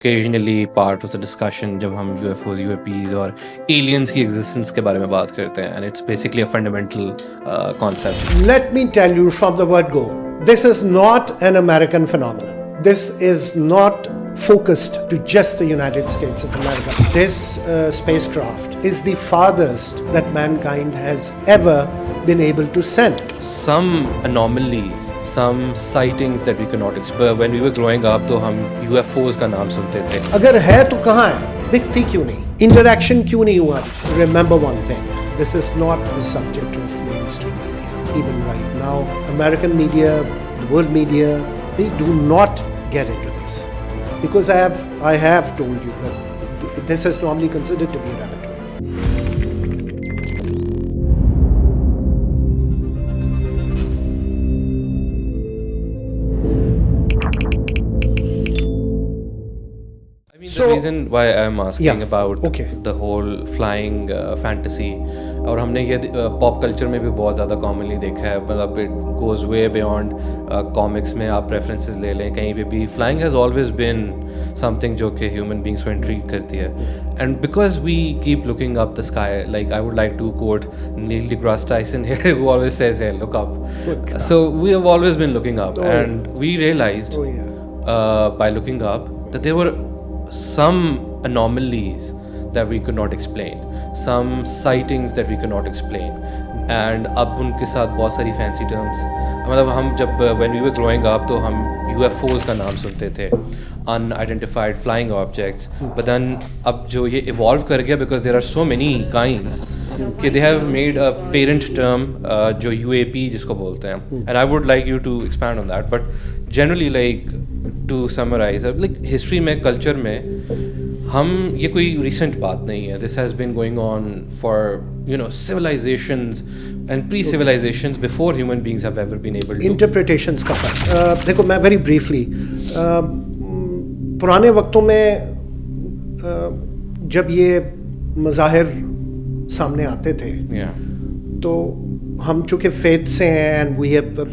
occasionally part of the discussion जब हम UFOs, UAPs और aliens की existence के बारे में बात करते हैं, and it's basically a fundamental concept. Let me tell you from the word go, this is not an American phenomenon. This is not focused to just the United States of America. This spacecraft is the farthest that mankind has ever been able to send. Some anomalies, some sightings that we cannot explain. When we were growing up, तो हम UFOs का नाम सुनते थे. अगर है तो कहाँ है? दिखती क्यों नहीं? Interaction क्यों नहीं हुआ? Remember one thing. This is not the subject of mainstream media. Even right now, American media, the world media, they do not get into this. Because I have told you that this is normally considered to be a rabbit hole. I mean, the reason why I'm asking about the whole flying fantasy, और हमने ये pop culture में भी बहुत ज़्यादा commonly देखा है, मतलब it goes way beyond comics में आप रेफरेंसेस ले लें कहीं पे भी, flying has always been something जो कि ह्यूमन बींग्स को इंट्रीग करती है. And because we keep looking up the sky, like I would like to quote Neil deGrasse Tyson here, who always says, hey, look up. So we have always been looking up, and we realized by looking up that there were some anomalies that we could not explain, some sightings that we could not explain, and अब उनके साथ बहुत सारी fancy terms, मतलब हम जब when we were growing up तो हम UFOs का नाम सुनते थे, unidentified flying objects, but then अब जो ये evolve कर गया because there are so many kinds कि they have made a parent term जो UAP जिसको बोलते हैं, and I would like you to expand on that, but generally like to summarize, like history में, culture में, हम ये कोई recent बात नहीं है. This has been going on for, you know, civilizations and pre-civilizations before human beings have ever been able to. Interpretations का फर्क. देखो मैं very briefly, पुराने वक्तों में जब ये मज़ाहिर सामने आते थे, तो हम चूँकि faith से हैं and we have a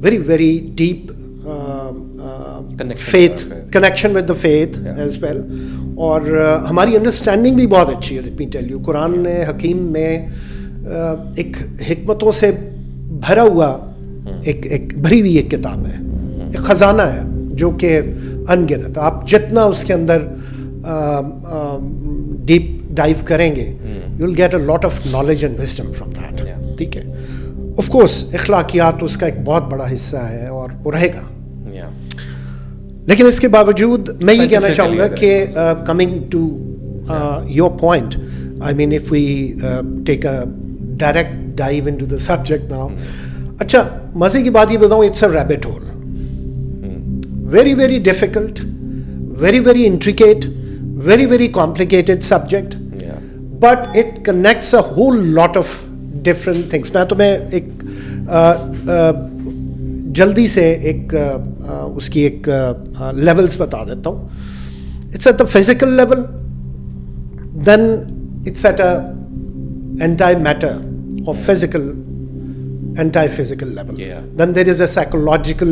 very deep connection with the faith as well, और हमारी अंडरस्टैंडिंग भी बहुत अच्छी है. Let me tell you, Quran ने हकीम में एक हिकमतों से भरा हुआ एक भरी हुई एक किताब है, एक खजाना है जो कि अनगिनत. आप जितना उसके अंदर डीप डाइव करेंगे, you will get a lot of knowledge and wisdom from that. ठीक है, ऑफ कोर्स इखलाकियात उसका एक बहुत बड़ा हिस्सा है और वो रहेगा. लेकिन इसके बावजूद मैं ये कहना चाहूँगा कि coming to your point, I mean if we take a direct dive into the subject now. अच्छा, मज़े की बात ये बताऊँ, it's a rabbit hole, very difficult, very intricate, very complicated subject, but it connects a whole lot of different things. मैं तुम्हें एक जल्दी से एक उसकी एक लेवल्स बता देता हूँ. It's at the physical level, then it's at a anti matter और physical anti physical level, then there is a psychological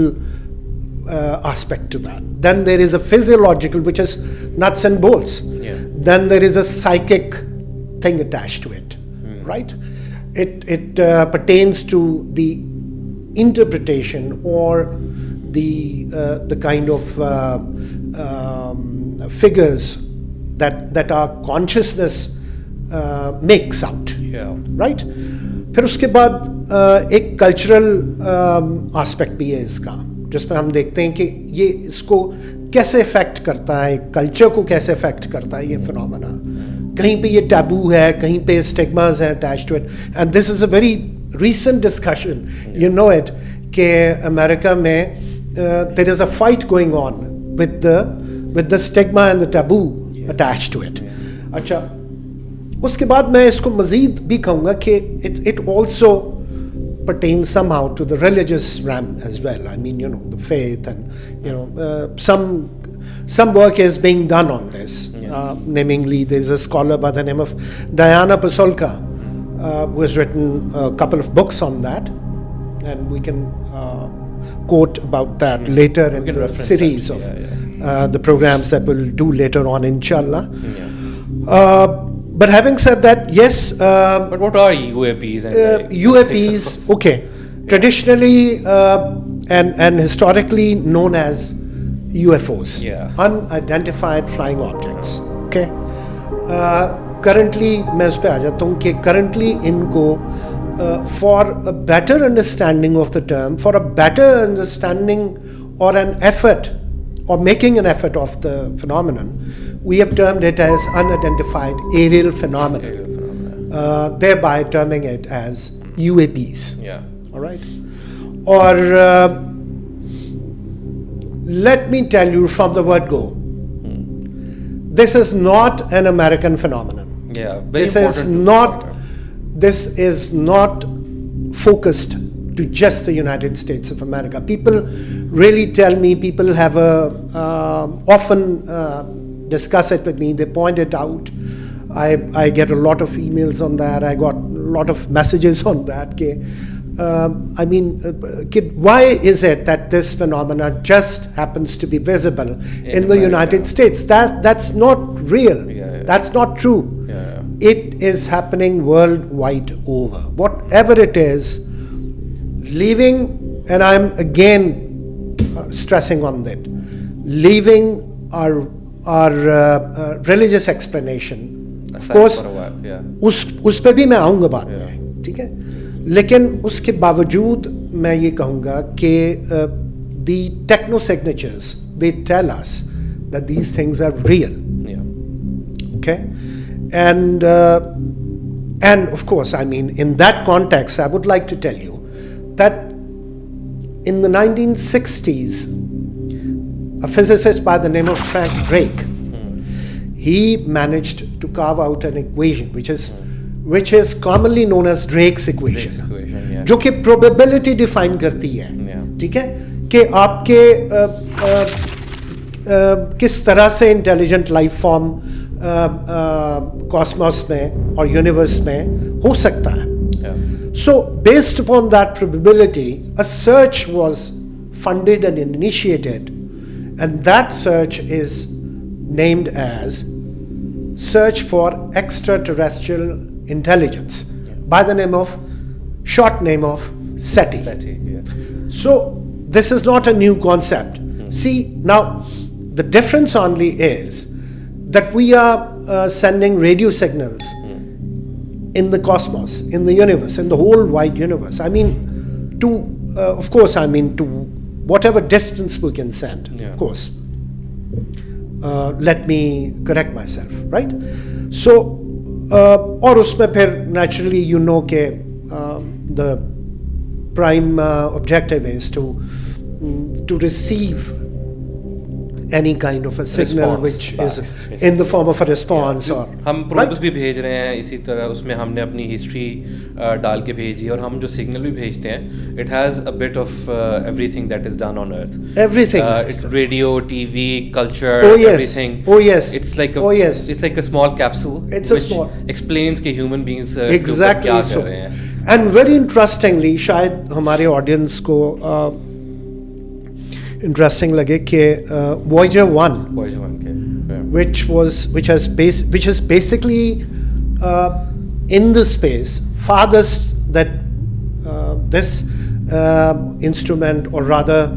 aspect to that, then there is a physiological which is nuts and bolts, then there is a psychic thing attached to it, right? It pertains to the interpretation or the kind of figures that our consciousness makes out, right? फिर उसके बाद एक cultural aspect भी है इसका, जिसमें हम देखते हैं कि ये इसको कैसे इफेक्ट करता है, कल्चर को कैसे इफेक्ट करता है ये फिनोमेना. कहीं पे ये टैबू है, कहीं पे स्टिग्मास हैं attached to it, and this is a very recent discussion, you know it, कि अमेरिका में there is a fight going on with the stigma and the taboo attached to it. अच्छा, उसके बाद मैं इसको मजीद भी कहूँगा कि it also pertains somehow to the religious realm as well. I mean, you know, the faith, and you know, some work is being done on this. Namely, there is a scholar by the name of Diana Pasolka who has written a couple of books on that, and we can quote about that later in the series of the programs that we'll do later on, inshallah. But having said that, yes. But what are UAPs? UAPs, okay. Traditionally and historically known as UFOs, unidentified flying objects. Okay. Currently, मैं उस पे आ जाता हूँ कि currently इनको for a better understanding of the term, for a better understanding or an effort or making an effort of the phenomenon, we have termed it as unidentified aerial phenomenon, thereby terming it as UAPs. Yeah. All right. Or let me tell you from the word go, this is not an American phenomenon. Yeah. This is not focused to just the United States of America. People really tell me, people have often discuss it with me, they point it out. I get a lot of emails on that, I got a lot of messages on that. Why is it that this phenomena just happens to be visible in the United States? That's not real. That's not true. It is happening worldwide over. Whatever it is, leaving, and I'm again stressing on that, leaving our religious explanation. Of course, उस पे भी मैं आऊँगा बाद में, ठीक है? लेकिन उसके बावजूद मैं ये कहूँगा कि the techno signatures, they tell us that these things are real. Okay, and of course, I mean, in that context, I would like to tell you that in the 1960s, a physicist by the name of Frank Drake, he managed to carve out an equation which is commonly known as Drake's equation, जो कि probability define करती है, ठीक है, कि आपके किस तरह से intelligent life form cosmos में और universe में हो सकता है. So based upon that probability, a search was funded and initiated, and that search is named as Search for Extraterrestrial Intelligence by the short name of SETI. So this is not a new concept. See, now the difference only is that we are sending radio signals in the cosmos, in the universe, in the whole wide universe. I mean, of course, I mean to whatever distance we can send, of course. Let me correct myself, right? So, और उसमें फिर naturally you know कि the prime objective is to receive any kind of a signal which is in the form of a response. और हम probes भी भेज रहे हैं इसी तरह, उसमें हमने अपनी history डाल के भेजी, और हम जो signal भी भेजते हैं, it has a bit of everything that is done on Earth. Everything. It's radio, TV, culture, everything. Oh yes. It's like it's like a small capsule. It's a small. Explains कि human beings exactly क्या so. कर रहे हैं. And very interestingly, शायद हमारे audience को interesting लगे कि Voyager 1 which is basically in the space farthest that this instrument, or rather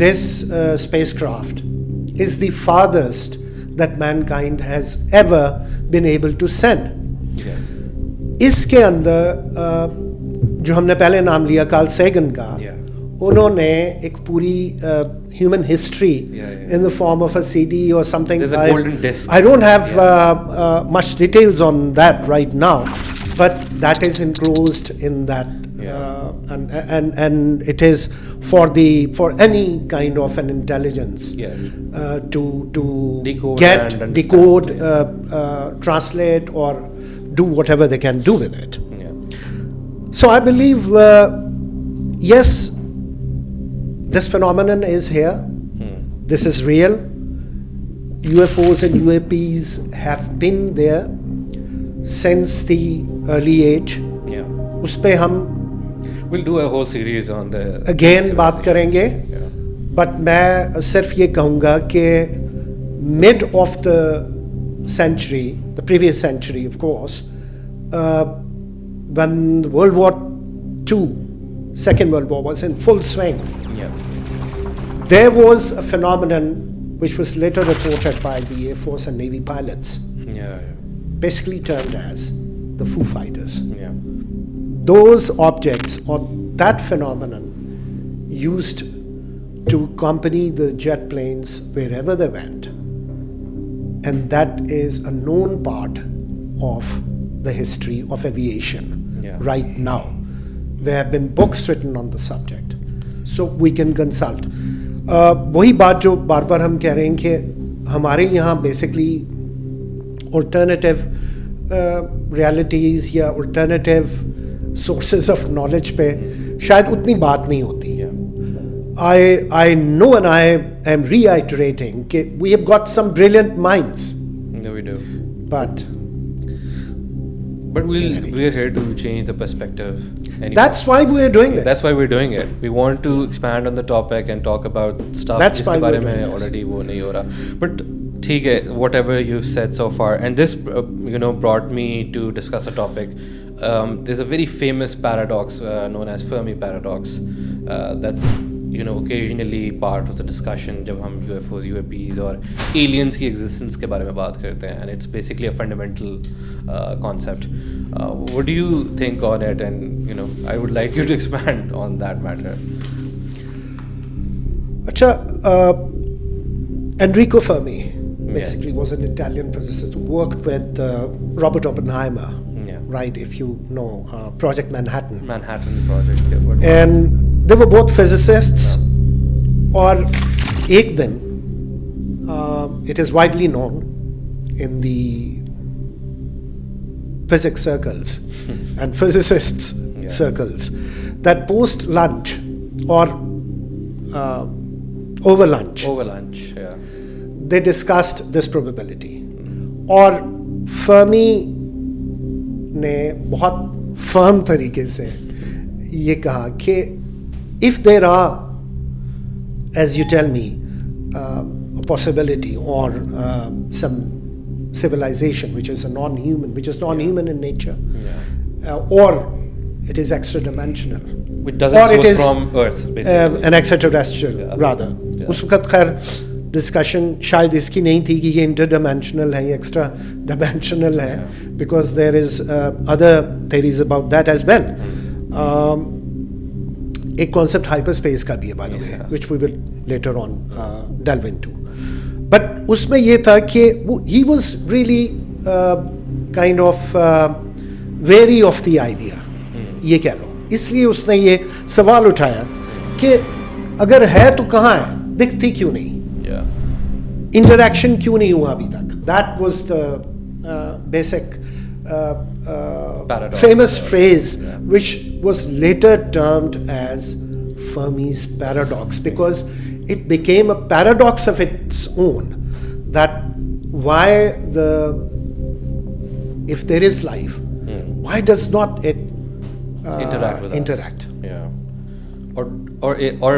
this spacecraft is the farthest that mankind has ever been able to send. इसके अंदर जो हमने पहले नाम लिया कार्ल सेगन का, उन्होंने एक पूरी human history in the form of a CD or something. There's a golden disc. I don't have much details on that right now, but that is enclosed in that, and it is for any kind of an intelligence to decode, translate, or do whatever they can do with it. So I believe, yes, this phenomenon is here. This is real. UFOs and UAPs have been there since the early age. उस पे हम we'll do a whole series on the again बात करेंगे. But मैं सिर्फ ये कहूँगा कि mid of the century, the previous century, of course, when World War II, Second World War was in full swing, there was a phenomenon which was later reported by the Air Force and Navy pilots, basically termed as the Foo Fighters. Those objects or that phenomenon used to accompany the jet planes wherever they went. And that is a known part of the history of aviation right now. There have been books written on the subject. So we can consult. वही बात जो बार बार हम कह रहे हैं कि हमारे यहाँ basically alternative realities या alternative sources of knowledge पे शायद उतनी बात नहीं होती. I know, and I am reiterating that we have got some brilliant minds. No, we do. But we're here to change the perspective. Anyway. That's why we are doing this. That's why we're doing it. We want to expand on the topic and talk about stuff. That's why we're doing this. Already वो नहीं हो रहा. But ठीक है, whatever you've said so far, and this brought me to discuss a topic. There's a very famous paradox known as Fermi Paradox. That's occasionally part of the discussion जब हम UFOs, UAPs और aliens की existence के बारे में बात करते हैं, and it's basically a fundamental concept. What do you think on it? And I would like you to expand on that matter. Enrico Fermi basically was an Italian physicist who worked with Robert Oppenheimer, right? If you know Project Manhattan. Manhattan Project. And they were both physicists. और एक दिन, it is widely known in the physics circles and physicists circles that post lunch or over lunch, they discussed this probability. और Fermi ने बहुत firm तरीके से ये कहा कि if there are, as you tell me, a possibility or some civilization which is non-human in nature, or it is extra-dimensional, which doesn't source from Earth, basically, an extraterrestrial rather. उस वक्त खैर discussion शायद इसकी नहीं थी कि ये interdimensional है या extra-dimensional है, because there is other theories about that as well. एक concept hyperspace का भी है, by the way, which we will later on delve into. But उसमें ये था कि he was really kind of wary of the idea, ये कह लो. इसलिए उसने ये सवाल उठाया कि अगर है तो कहाँ है, दिखती क्यों नहीं, interaction क्यों नहीं हुआ अभी तक. That was the basic famous phrase, which was later termed as Fermi's paradox, because it became a paradox of its own, that if there is life, why does not it interact with us? Or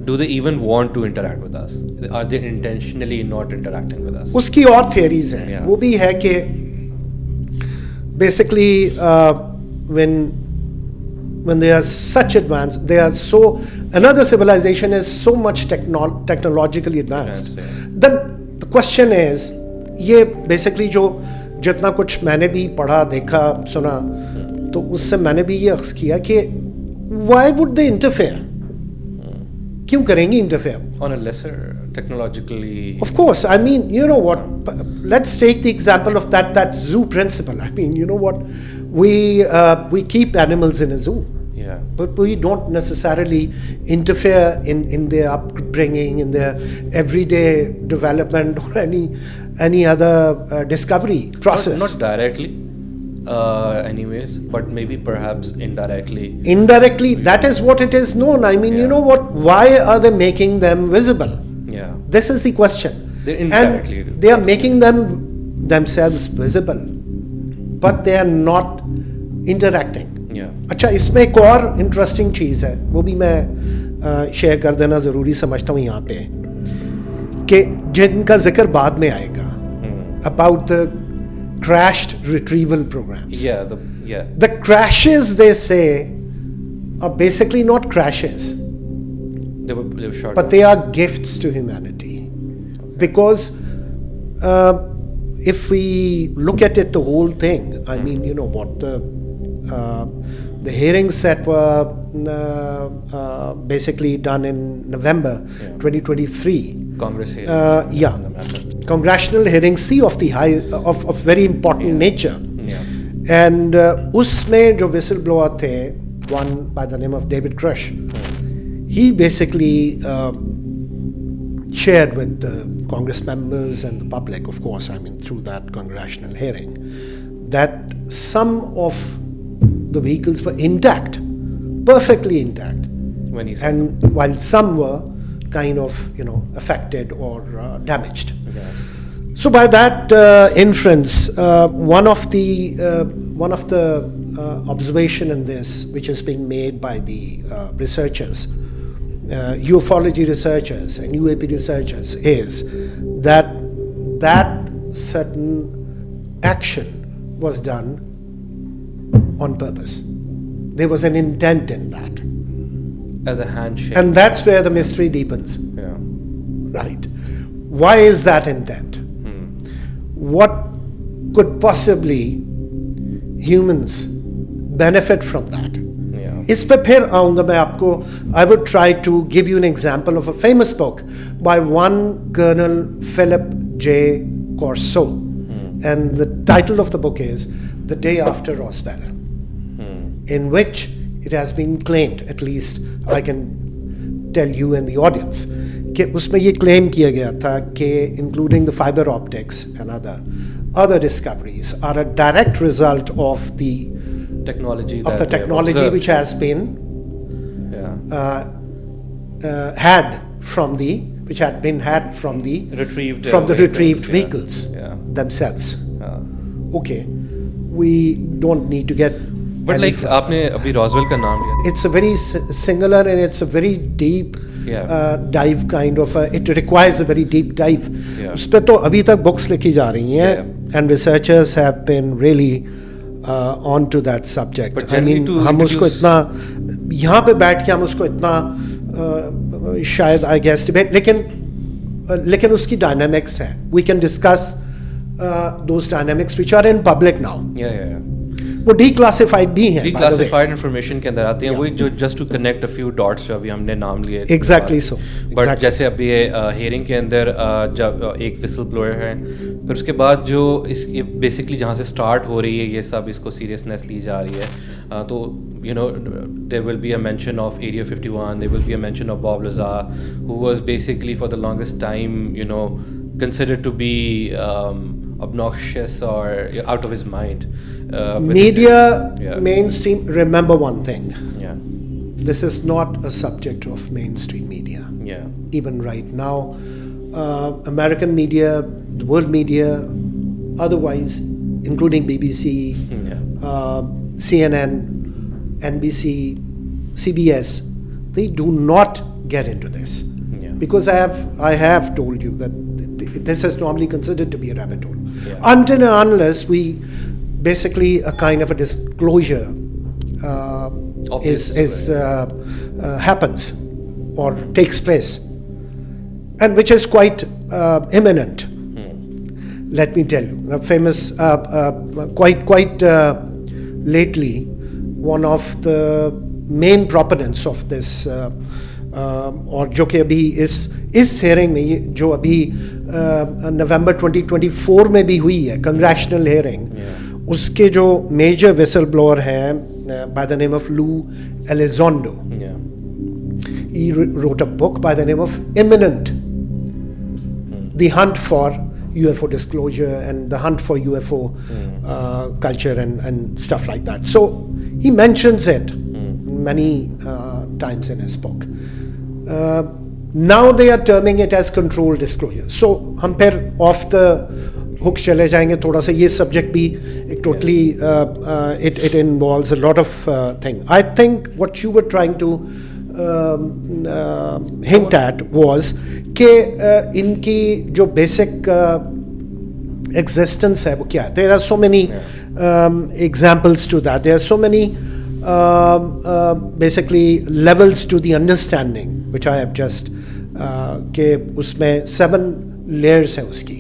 do they even want to interact with us? Are they intentionally not interacting with us? उसकी और theories हैं. वो भी है कि basically when they are such advanced, they are so, another civilization is so much technologically advanced, then the question is, ये basically जो जितना कुछ मैंने भी पढ़ा, देखा, सुना, तो उससे मैंने भी ये अक्स किया कि why would they interfere? क्यों करेंगे interfere? On a lesser technologically. Of course, I mean, you know what? Let's take the example of that zoo principle. I mean, you know what? We keep animals in a zoo, but we don't necessarily interfere in their upbringing, in their everyday development, or any other discovery process. Not directly. Anyways, but maybe perhaps indirectly. Indirectly, that is what it is known. I mean, you know what? Why are they making them visible? This is the question. They indirectly and they are making themselves visible, but they are not interacting. अच्छा, इसमें एक और interesting चीज़ है, वो भी मैं share कर देना ज़रूरी समझता हूँ यहाँ पे, कि जिनका जिक्र बाद में आएगा, about the crashed retrieval programs. The crashes, they say, are basically not crashes. They were short. But they are gifts to humanity. Okay. Because if we look at it, the whole thing, I mean, you know what, the hearings that were basically done in November 2023. Congress hearings. Congressional hearings of very important nature. And usme jo whistleblower the, one by the name of David Crush, he basically shared with the Congress members and the public, of course, I mean, through that congressional hearing, that some of the vehicles were intact, perfectly intact. And while some were kind of, you know, affected or damaged. So by that inference, one of the observation in this, which is being made by the researchers, ufology researchers and UAP researchers, is that certain action was done on purpose. There was an intent in that. As a handshake. And that's where the mystery deepens. Yeah. Right. Why is that intent? What could possibly humans benefit from that? इस पे फिर आऊँगा मैं आपको. I would try to give you an example of a famous book by one Colonel Philip J. Corso, and the title of the book is The Day After Roswell, in which it has been claimed, at least I can tell you and the audience, कि उसमें ये claim किया गया था कि including the fiber optics and other discoveries are a direct result of the technology which has been had from the retrieved vehicles themselves. Okay, we don't need to get. But like आपने अभी Roswell का नाम लिया. It's a very singular and it's a very deep dive kind of. It requires a very deep dive. उस पे तो अभी तक books लिखी जा रही हैं, and researchers have been really on to that subject. I mean, हम उसको इतना यहाँ पे बैठ के हम उसको इतना शायद I guess debate, लेकिन उसकी dynamics है. We can discuss those dynamics which are in public now. वो declassified भी हैं. Declassified information के अंदर आती हैं. वही जो just to connect a few dots जो अभी हमने नाम लिए. Exactly so. But जैसे अभी ये hearing के अंदर जब एक whistleblower है, फिर उसके बाद जो ये basically जहाँ से start हो रही है ये सब इसको seriousness ली जा रही है, तो you know there will be a mention of Area 51, there will be a mention of Bob Lazar, who was basically for the longest time, you know, considered to be obnoxious or out of his mind. Media, mainstream, remember one thing. This is not a subject of mainstream media. Even right now, American media, the world media, otherwise, including BBC, CNN, NBC, CBS, they do not get into this. Because I have told you that this is normally considered to be a rabbit hole. Until and unless we basically a kind of a disclosure happens or takes place, and which is quite imminent. Let me tell you, a famous, quite lately, one of the main proponents of this, और जो कि अभी इस hearing में जो अभी November 2024 में भी हुई है, congressional hearing, उसके जो major whistleblower हैं by the name of Lou Elizondo. He wrote a book by the name of Imminent, The Hunt for UFO Disclosure and the Hunt for UFO culture and stuff like that. So he mentions it many times in his book. Now they are terming it as controlled disclosure. So हम फिर off the hook चले जाएंगे थोड़ा सा. ये subject भी एक totally it involves a lot of thing. I think what you were trying to hint at was कि इनकी जो basic existence है वो क्या है. There are so many examples to that. There are so many basically levels to the understanding which I have just कि उसमें 7 layers है उसकी.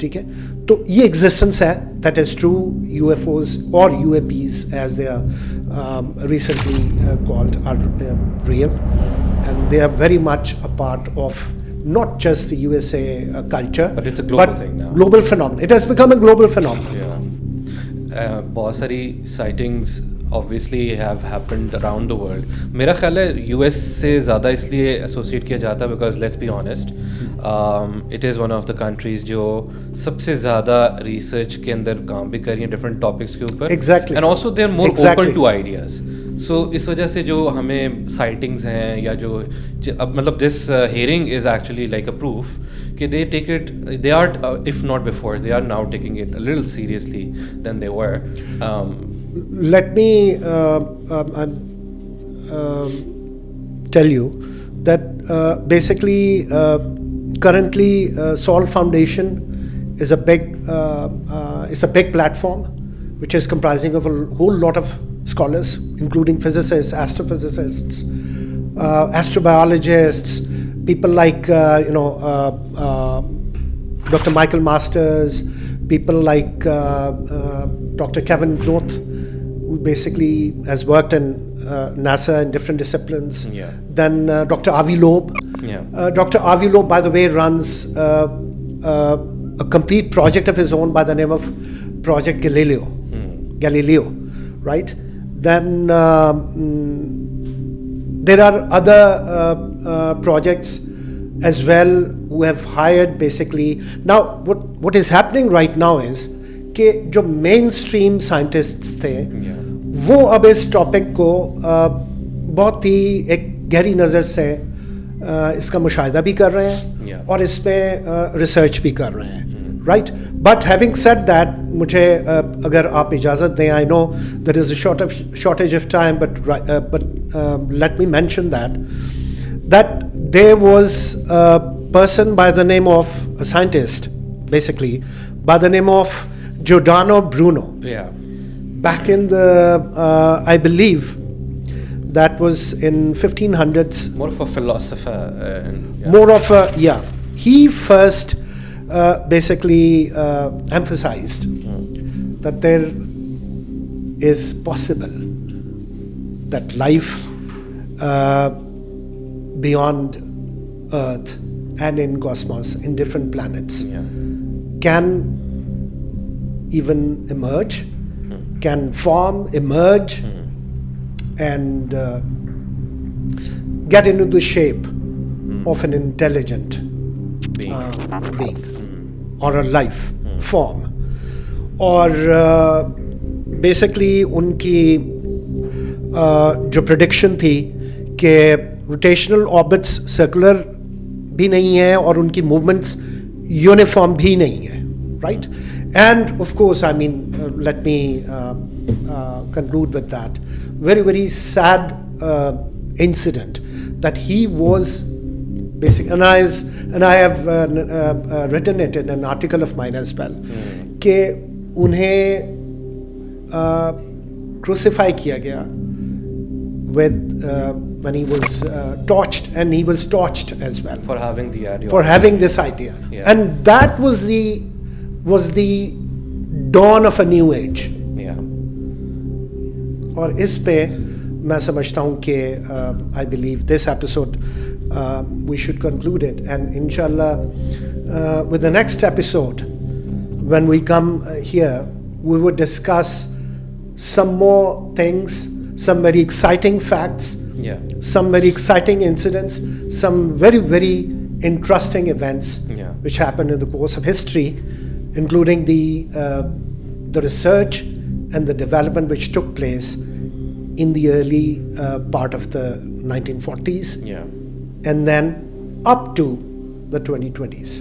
ठीक है. तो ये existence है, that is true. UFOs or UAPs as they are recently called are real, and they are very much a part of not just the USA culture, but it's a global thing now. Global phenomenon. It has become a global phenomenon. Yeah. बहुत सारी sightings obviously have happened around the world. मेरा ख्याल है US से ज़्यादा इसलिए associate किया जाता है because let's be honest, it is one of the countries जो सबसे ज़्यादा research के अंदर काम भी कर रही हैं different topics के ऊपर. Exactly. And also they are more open to ideas. So इस वजह से जो हमें sightings हैं या जो अब मतलब this hearing is actually like a proof कि they take it, they are if not before, they are now taking it a little seriously than they were. Let me tell you that basically currently Sol Foundation is a big platform which is comprising of a whole lot of scholars, including physicists, astrophysicists, astrobiologists, people like Dr. Michael Masters, people like Dr. Kevin Knoth, who basically has worked in NASA in different disciplines. Yeah. Then Dr. Avi Loeb. Yeah. Dr. Avi Loeb, by the way, runs a complete project of his own by the name of Project Galileo. Galileo, right? Then there are other projects as well who have hired basically. Now, what is happening right now is कि जो mainstream scientists थे, वो अब इस topic को बहुत ही एक गहरी नज़र से इसका मुशाहिदा भी कर रहे हैं और इसमें research भी कर रहे हैं, right? But having said that, मुझे अगर आप इजाज़त दें, I know there is a shortage of time, but let me mention that there was a person by the name of a scientist, basically by the name of Giordano Bruno. Yeah. Back in the, I believe, that was in 1500s. More of a philosopher. More of a, yeah. He first basically emphasized that there is possible that life beyond Earth and in cosmos, in different planets, can even emerge, can form, emerge, and get into the shape of an intelligent being or a life form. और basically उनकी जो prediction थी कि rotational orbits circular भी नहीं है और उनकी movements uniform भी नहीं है, right? And of course, I mean, let me conclude with that. Very, very sad incident that he was basically, and I have written it in an article of mine as well, कि उन्हें crucify किया गया with when he was torched, and he was torched as well for having the idea, for having this idea, and that was the dawn of a new age. और इस पे मैं समझता हूँ कि I believe this episode we should conclude it, and inshallah with the next episode when we come here we would discuss some more things, some very exciting facts, some very exciting incidents, some very, very interesting events which happened in the course of history, including the research and the development which took place in the early part of the 1940s and then up to the 2020s.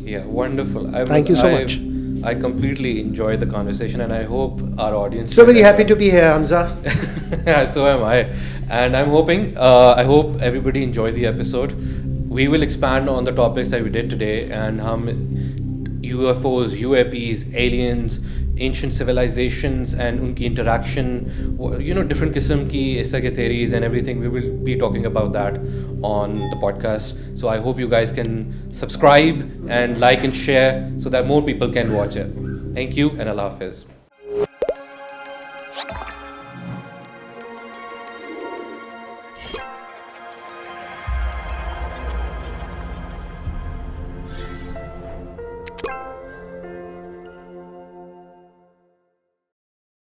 Yeah, wonderful. Thank you so much. I completely enjoyed the conversation, and I hope our audience... So very happy to be here, Hamza. So am I. And I'm hoping, I hope everybody enjoyed the episode. We will expand on the topics that we did today, and UFOs, UAPs, aliens, ancient civilizations and unki interaction, different qisam ki aisa ke theories and everything. We will be talking about that on the podcast. So I hope you guys can subscribe and like and share so that more people can watch it. Thank you and Allah Hafiz.